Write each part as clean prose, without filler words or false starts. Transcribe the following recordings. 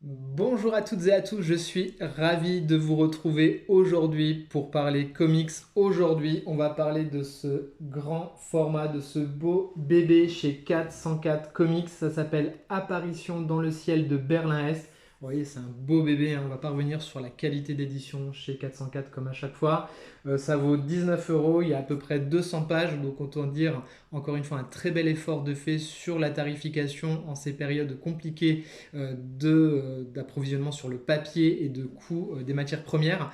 Bonjour à toutes et à tous, je suis ravi de vous retrouver aujourd'hui pour parler comics. Aujourd'hui, on va parler de ce grand format, de ce beau bébé chez 404 Comics. Ça s'appelle Apparition dans le ciel de Berlin-Est. Vous voyez, c'est un beau bébé, hein. On va pas revenir sur la qualité d'édition chez 404 comme à chaque fois. Ça vaut 19 euros, il y a à peu près 200 pages, donc autant dire encore une fois un très bel effort de fait sur la tarification en ces périodes compliquées d'approvisionnement sur le papier et de coût des matières premières.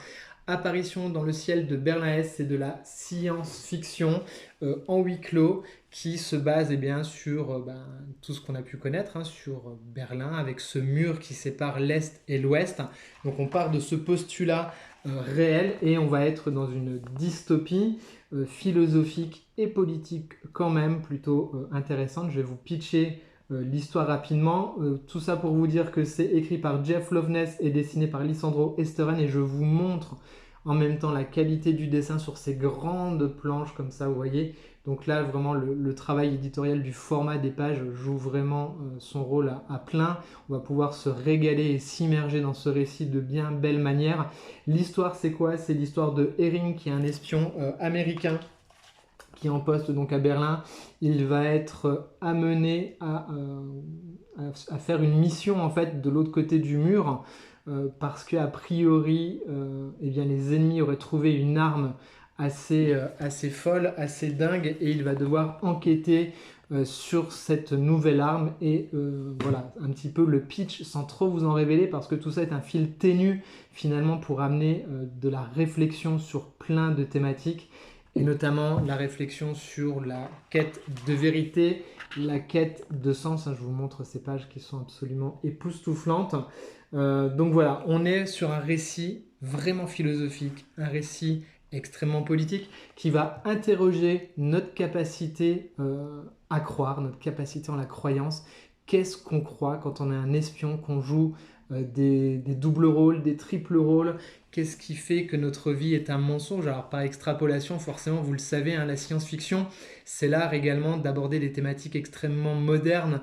Apparition dans le ciel de Berlin-Est, c'est de la science-fiction en huis clos qui se base bien, sur tout ce qu'on a pu connaître, hein, sur Berlin, avec ce mur qui sépare l'Est et l'Ouest. Donc on part de ce postulat réel et on va être dans une dystopie philosophique et politique quand même plutôt intéressante. Je vais vous pitcher l'histoire rapidement. Tout ça pour vous dire que c'est écrit par Jeff Loveness et dessiné par Lisandro Esteren, et je vous montre en même temps la qualité du dessin sur ces grandes planches comme ça, vous voyez. Donc là, vraiment, le travail éditorial du format des pages joue vraiment son rôle à plein. On va pouvoir se régaler et s'immerger dans ce récit de bien belle manière. L'histoire, c'est quoi? C'est l'histoire de Herring, qui est un espion américain qui est en poste donc à Berlin. Il va être amené à faire une mission en fait de l'autre côté du mur, parce qu'a priori eh bien, les ennemis auraient trouvé une arme assez folle, assez dingue, et il va devoir enquêter sur cette nouvelle arme. Et voilà un petit peu le pitch sans trop vous en révéler, parce que tout ça est un fil ténu finalement pour amener de la réflexion sur plein de thématiques, et notamment la réflexion sur la quête de vérité, la quête de sens. Je vous montre ces pages qui sont absolument époustouflantes. Donc voilà, on est sur un récit vraiment philosophique, un récit extrêmement politique qui va interroger notre capacité à croire, notre capacité en la croyance. Qu'est-ce qu'on croit quand on est un espion, qu'on joue des doubles rôles, des triples rôles? Qu'est-ce qui fait que notre vie est un mensonge? Alors par extrapolation, forcément, vous le savez, hein, la science-fiction, c'est l'art également d'aborder des thématiques extrêmement modernes,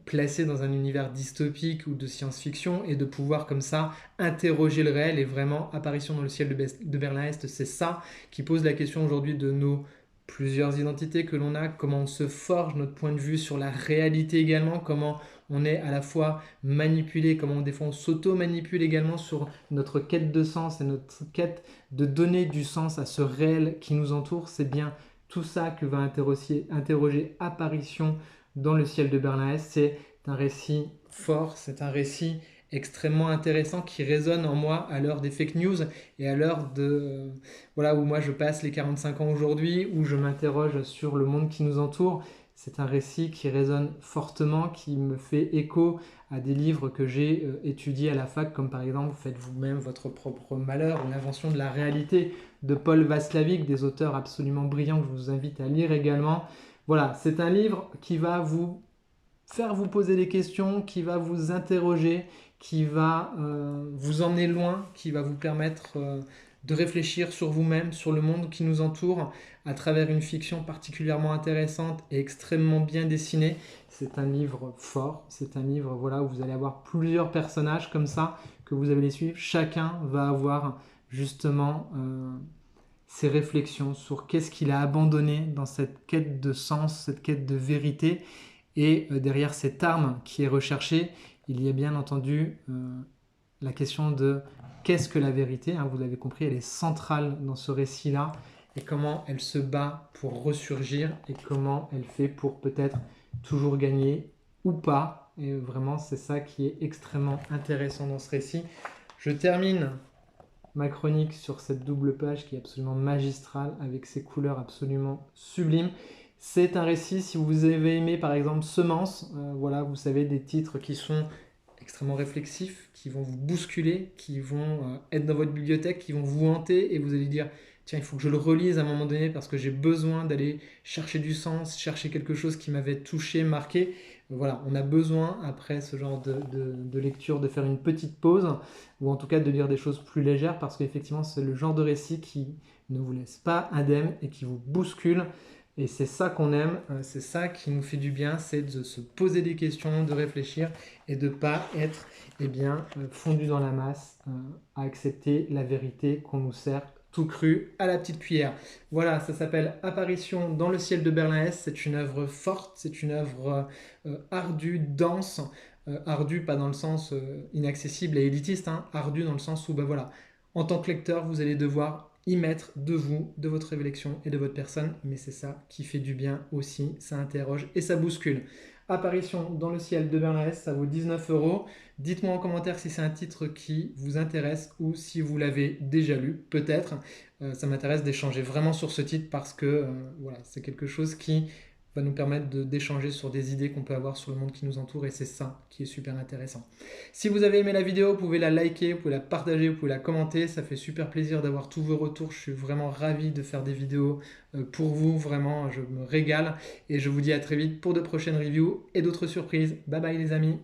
placées dans un univers dystopique ou de science-fiction, et de pouvoir comme ça interroger le réel. Et vraiment, Apparition dans le ciel de Berlin-Est, c'est ça qui pose la question aujourd'hui de nos plusieurs identités que l'on a, comment on se forge notre point de vue sur la réalité également, comment on est à la fois manipulé, comment des fois on s'auto-manipule également sur notre quête de sens et notre quête de donner du sens à ce réel qui nous entoure. C'est bien tout ça que va interroger Apparition dans le ciel de Berlin-Est. C'est un récit fort, c'est un récit extrêmement intéressant qui résonne en moi à l'heure des fake news et à l'heure de voilà, où moi je passe les 45 ans aujourd'hui, où je m'interroge sur le monde qui nous entoure. C'est un récit qui résonne fortement, qui me fait écho à des livres que j'ai étudiés à la fac, comme par exemple Faites vous-même votre propre malheur ou L'invention de la réalité de Paul Václavic, des auteurs absolument brillants que je vous invite à lire également. Voilà, c'est un livre qui va vous faire vous poser des questions, qui va vous interroger, qui va vous emmener loin, qui va vous permettre de réfléchir sur vous-même, sur le monde qui nous entoure, à travers une fiction particulièrement intéressante et extrêmement bien dessinée. C'est un livre fort, c'est un livre voilà, où vous allez avoir plusieurs personnages comme ça, que vous allez les suivre. Chacun va avoir justement ses réflexions sur qu'est-ce qu'il a abandonné dans cette quête de sens, cette quête de vérité. Et derrière cette arme qui est recherchée, il y a bien entendu la question de qu'est-ce que la vérité, hein, vous l'avez compris, elle est centrale dans ce récit-là, et comment elle se bat pour ressurgir, et comment elle fait pour peut-être toujours gagner ou pas. Et vraiment, c'est ça qui est extrêmement intéressant dans ce récit. Je termine ma chronique sur cette double page qui est absolument magistrale, avec ses couleurs absolument sublimes. C'est un récit, si vous avez aimé par exemple Semence, voilà, vous savez, des titres qui sont extrêmement réflexifs, qui vont vous bousculer, qui vont être dans votre bibliothèque, qui vont vous hanter, et vous allez dire tiens, il faut que je le relise à un moment donné parce que j'ai besoin d'aller chercher du sens, chercher quelque chose qui m'avait touché, marqué. Voilà, on a besoin après ce genre de lecture de faire une petite pause, ou en tout cas de lire des choses plus légères, parce qu'effectivement c'est le genre de récit qui ne vous laisse pas indemne et qui vous bouscule. Et c'est ça qu'on aime, c'est ça qui nous fait du bien, c'est de se poser des questions, de réfléchir et de ne pas être fondu dans la masse, à accepter la vérité qu'on nous sert tout cru à la petite cuillère. Voilà, ça s'appelle Apparition dans le ciel de Berlin-Est. C'est une œuvre forte, c'est une œuvre ardue, dense. Ardue, pas dans le sens inaccessible et élitiste, hein, ardue dans le sens où, voilà, en tant que lecteur, vous allez devoir y mettre de vous, de votre réflexion et de votre personne, mais c'est ça qui fait du bien aussi, ça interroge et ça bouscule. Apparition dans le ciel de Berlin-Est, ça vaut 19 euros. Dites-moi en commentaire si c'est un titre qui vous intéresse ou si vous l'avez déjà lu, peut-être. Ça m'intéresse d'échanger vraiment sur ce titre parce que voilà, c'est quelque chose qui va nous permettre d'échanger sur des idées qu'on peut avoir sur le monde qui nous entoure et c'est ça qui est super intéressant. Si vous avez aimé la vidéo, vous pouvez la liker, vous pouvez la partager, vous pouvez la commenter, ça fait super plaisir d'avoir tous vos retours, je suis vraiment ravi de faire des vidéos pour vous, vraiment je me régale et je vous dis à très vite pour de prochaines reviews et d'autres surprises. Bye bye les amis.